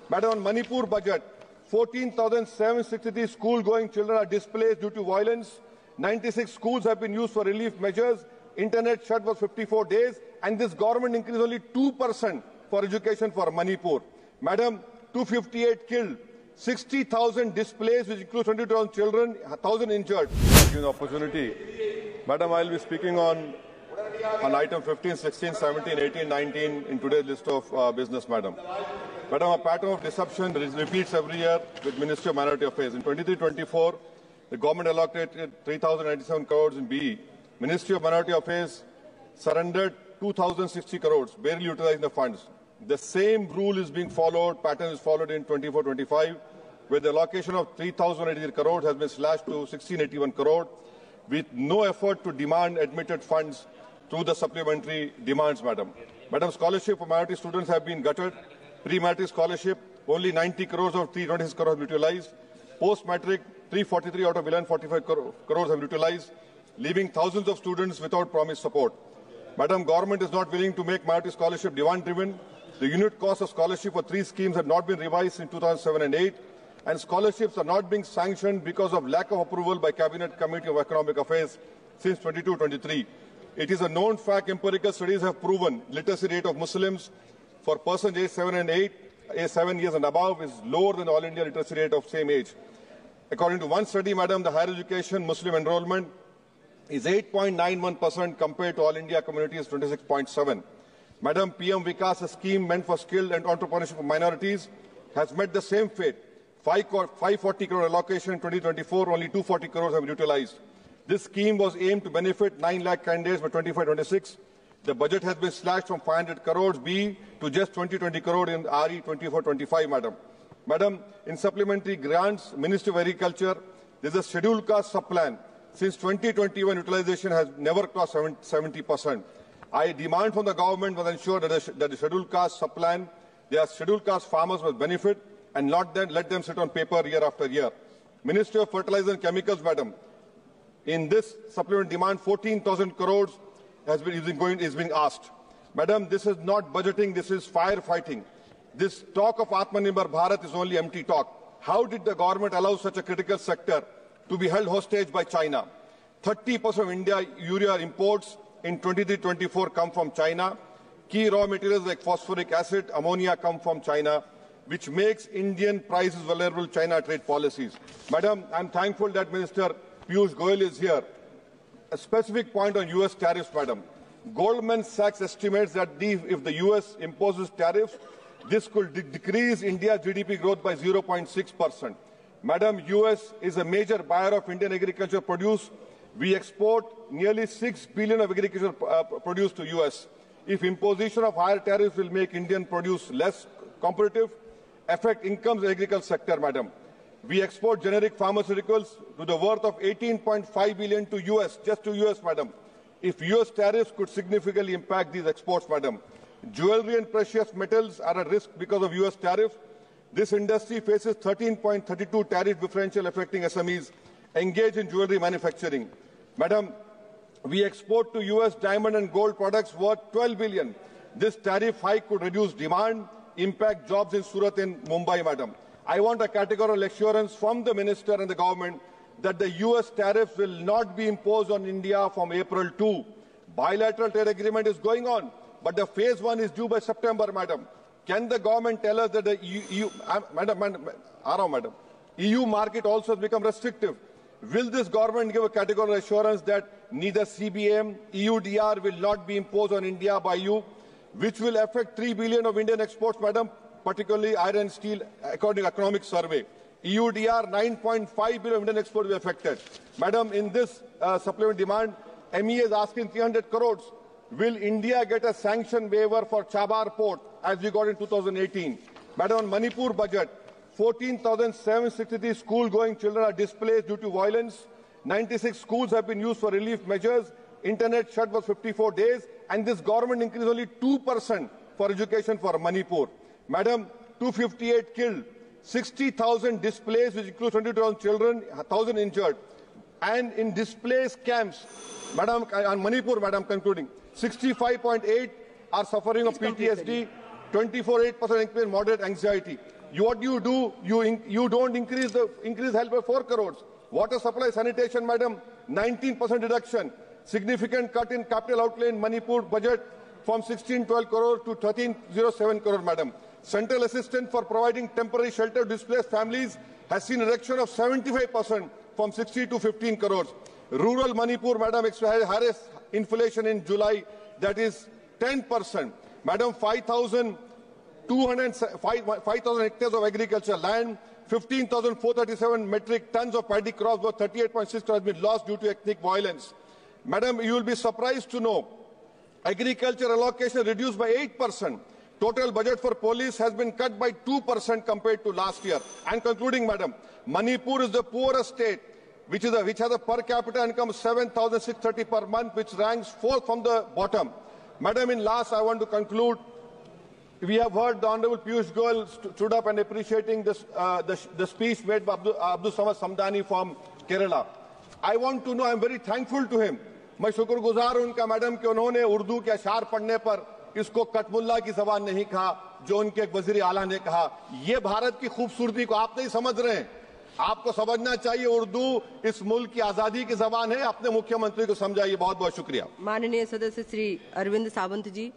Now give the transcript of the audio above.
Madam, on Manipur budget, 14,763 school-going children are displaced due to violence. 96 schools have been used for relief measures. Internet shut for 54 days. And this government increased only 2% for education for Manipur. Madam, 258 killed, 60,000 displaced, which includes 20,000 children, 1,000 injured. Given the opportunity, Madam, I will be speaking on item 15, 16, 17, 18, 19 in today's list of business, Madam. Madam, a pattern of deception repeats every year with Ministry of Minority Affairs. In 23-24, the government allocated 3,097 crores in BE. Ministry of Minority Affairs surrendered 2,060 crores, barely utilizing the funds. The same rule is being followed, pattern is followed in 24-25, where the allocation of 3,083 crores has been slashed to 1,681 crores, with no effort to demand admitted funds through the supplementary demands, Madam. Madam, scholarship for minority students have been gutted. Pre-matric scholarship, only 90 crores of 326 crores have been utilized. Post-matric, 343 out of 1145 crores have been utilized, leaving thousands of students without promised support. Madam, government is not willing to make minority scholarship demand-driven. The unit cost of scholarship for 3 schemes have not been revised in 2007 and 8, and scholarships are not being sanctioned because of lack of approval by Cabinet Committee of Economic Affairs since 22-23. It is a known fact, empirical studies have proven literacy rate of Muslims for persons aged 7 years and above is lower than the All India literacy rate of same age. According to one study, Madam, the higher education Muslim enrollment is 8.91% compared to All India community is 26.7%. Madam, PM Vikas, a scheme meant for skilled and entrepreneurship of minorities, has met the same fate. 540 crore allocation in 2024, only 240 crores have been utilized. This scheme was aimed to benefit 9 lakh candidates by 25-26. The budget has been slashed from 500 crores B to just 20 crore in RE 24-25, Madam. Madam, in supplementary grants, Ministry of Agriculture, there is a scheduled caste sub-plan. Since 2021, utilization has never crossed 70%. I demand from the government to ensure that the scheduled caste sub-plan, their scheduled caste farmers must benefit and not then let them sit on paper year after year. Ministry of Fertilizer and Chemicals, Madam, in this supplement demand, 14,000 crores is being asked. Madam, this is not budgeting, this is firefighting. This talk of Atmanirbhar Bharat is only empty talk. How did the government allow such a critical sector to be held hostage by China? 30% of India urea imports in 23-24 come from China. Key raw materials like phosphoric acid, ammonia come from China, which makes Indian prices vulnerable to China trade policies. Madam, I'm thankful that Minister Piyush Goyal is here. A specific point on US tariffs, Madam. Goldman Sachs estimates that if the US imposes tariffs, this could decrease India's GDP growth by 0.6%. Madam, US is a major buyer of Indian agricultural produce. We export nearly 6 billion of agricultural produce to US. If imposition of higher tariffs will make Indian produce less competitive, affect incomes in the agricultural sector, Madam. We export generic pharmaceuticals to the worth of 18.5 billion to US, just to US, Madam. If US tariffs could significantly impact these exports, Madam. Jewelry and precious metals are at risk because of US tariffs. This industry faces 13.32 tariff differential affecting SMEs engaged in jewelry manufacturing. Madam, we export to US diamond and gold products worth 12 billion. This tariff hike could reduce demand, impact jobs in Surat and Mumbai, Madam. I want a categorical assurance from the Minister and the government that the US tariffs will not be imposed on India from April 2. Bilateral trade agreement is going on, but the phase 1 is due by September, Madam. Can the government tell us that the EU market also has become restrictive? Will this government give a categorical assurance that neither CBM, EUDR will not be imposed on India by you, which will affect 3 billion of Indian exports, Madam, particularly iron and steel, according to economic survey. EUDR, 9.5 billion of Indian exports will be affected. Madam, in this supplement demand, MEA is asking 300 crores. Will India get a sanction waiver for Chabar port as we got in 2018? Madam, on Manipur budget, 14,763 school-going children are displaced due to violence. 96 schools have been used for relief measures. Internet shut for 54 days. And this government increased only 2% for education for Manipur. Madam, 258 killed, 60,000 displaced, which includes 22,000 children, 1,000 injured. And in displaced camps, Madam, on Manipur, Madam, concluding, 65.8 are suffering of PTSD. 24.8% increase in moderate anxiety. What do? You don't increase health by 4 crores. Water supply sanitation, madam, 19% reduction. Significant cut in capital outlay in Manipur budget from 1612 crore to 1307 crore, madam. Central assistance for providing temporary shelter to displaced families has seen a reduction of 75% from 60 to 15 crores. Rural Manipur, madam, highest inflation in July, that is 10%. Madam, 5,000 hectares of agricultural land, 15,437 metric tons of paddy crops worth 38.6 crores has been lost due to ethnic violence. Madam, you will be surprised to know agriculture allocation reduced by 8%. Total budget for police has been cut by 2% compared to last year. And concluding, madam, Manipur is the poorest state, which has a per capita income of 7,630 per month, which ranks 4th from the bottom. Madam, in last, I want to conclude. We have heard the Honorable Piyush Goyal stood up and appreciating this, the speech made by Abdul Samad Samdani from Kerala. I want to know, I am very thankful to him. मैं शुक्रगुजार हूं उनका madam कि उन्होंने उर्दू के अशार पढ़ने पर इसको कटमुल्ला की जबान नहीं कहा, जो उनके एक वजीर आला ने कहा। ये भारत की खूबसूरती को आप नहीं समझ रहे हैं। आपको समझना चाहिए उर्दू इस मुल्क की आजादी की जबान है। अपने मुख्यमंत्री को समझाइए। बहुत बहुत शुक्रिया। माननीय सदस्य श्री अरविंद सावंत जी।